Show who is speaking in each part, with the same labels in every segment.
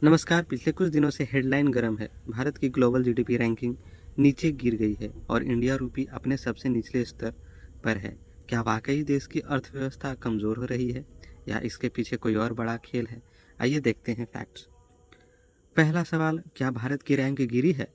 Speaker 1: नमस्कार। पिछले कुछ दिनों से हेडलाइन गर्म है। भारत की ग्लोबल जीडीपी रैंकिंग नीचे गिर गई है और इंडिया रूपी अपने सबसे निचले स्तर पर है। क्या वाकई देश की अर्थव्यवस्था कमज़ोर हो रही है या इसके पीछे कोई और बड़ा खेल है? आइए देखते हैं फैक्ट्स। पहला सवाल, क्या भारत की रैंक गिरी है?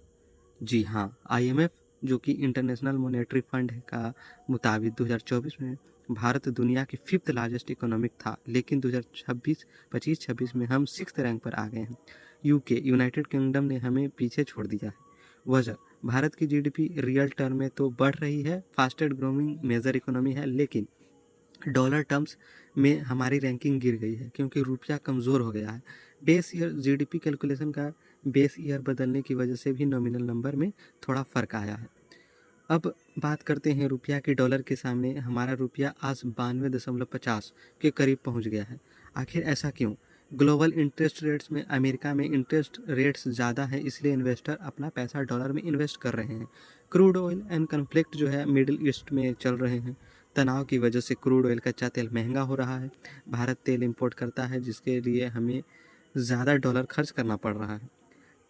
Speaker 1: जी हाँ, आईएमएफ जो कि इंटरनेशनल मॉनेटरी फंड का मुताबिक 2024 में भारत दुनिया की फिफ्थ लार्जेस्ट इकोनॉमिक था, लेकिन 2025-26 में हम सिक्स्थ रैंक पर आ गए हैं। यूके यूनाइटेड किंगडम ने हमें पीछे छोड़ दिया है। वजह, भारत की जीडीपी रियल टर्म में तो बढ़ रही है, फास्टेस्ट ग्रोइंग मेजर इकोनॉमी है, लेकिन डॉलर टर्म्स में हमारी रैंकिंग गिर गई है क्योंकि रुपया कमज़ोर हो गया है। बेस ईयर जीडीपी कैलकुलेशन का बेस ईयर बदलने की वजह से भी नॉमिनल नंबर में थोड़ा फ़र्क आया है। अब बात करते हैं रुपया की डॉलर के सामने। हमारा रुपया आज 92.50 के करीब पहुंच गया है। आखिर ऐसा क्यों? ग्लोबल इंटरेस्ट रेट्स में अमेरिका में इंटरेस्ट रेट्स ज़्यादा हैं, इसलिए इन्वेस्टर अपना पैसा डॉलर में इन्वेस्ट कर रहे हैं। क्रूड ऑयल एंड कन्फ्लिक्ट जो है मिडिल ईस्ट में चल रहे हैं। तनाव की वजह से क्रूड ऑयल कच्चा तेल महंगा हो रहा है। भारत तेल इंपोर्ट करता है, जिसके लिए हमें ज़्यादा डॉलर खर्च करना पड़ रहा है।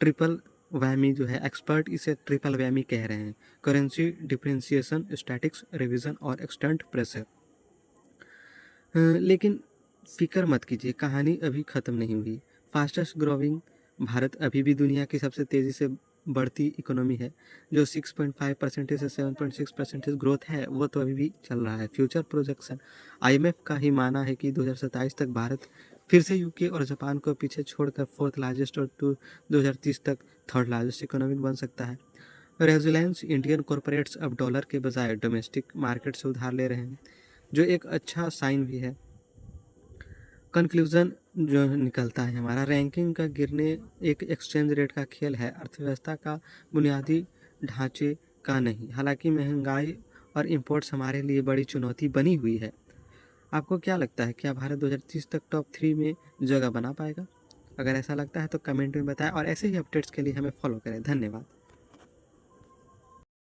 Speaker 1: ट्रिपल वैमी जो है, एक्सपर्ट इसे ट्रिपल वैमी कह रहे हैं। करेंसी डिप्रिसिएशन, स्टैटिक्स रिवीजन और एक्सटेंट प्रेशर। लेकिन फिक्र मत कीजिए, कहानी अभी ख़त्म नहीं हुई। फास्टेस्ट ग्रोइंग भारत अभी भी दुनिया की सबसे तेज़ी से बढ़ती इकोनॉमी है। जो 6.5% से 7.6% ग्रोथ है, वो तो अभी भी चल रहा है। फ्यूचर प्रोजेक्शन आईएमएफ का ही माना है कि 2027 तक भारत फिर से यूके और जापान को पीछे छोड़कर फोर्थ लार्जेस्ट और 2030 तक थर्ड लार्जेस्ट इकोनॉमिक बन सकता है। रेजिलेंस इंडियन कॉरपोरेट्स अब डॉलर के बजाय डोमेस्टिक मार्केट से उधार ले रहे हैं, जो एक अच्छा साइन भी है। कंक्लूजन जो निकलता है हमारा, रैंकिंग का गिरने एक एक्सचेंज रेट का खेल है, अर्थव्यवस्था का बुनियादी ढांचे का नहीं। हालांकि महंगाई और इंपोर्ट्स हमारे लिए बड़ी चुनौती बनी हुई है। आपको क्या लगता है, क्या भारत 2030 तक टॉप 3 में जगह बना पाएगा? अगर ऐसा लगता है तो कमेंट में बताएं और ऐसे ही अपडेट्स के लिए हमें फॉलो करें। धन्यवाद।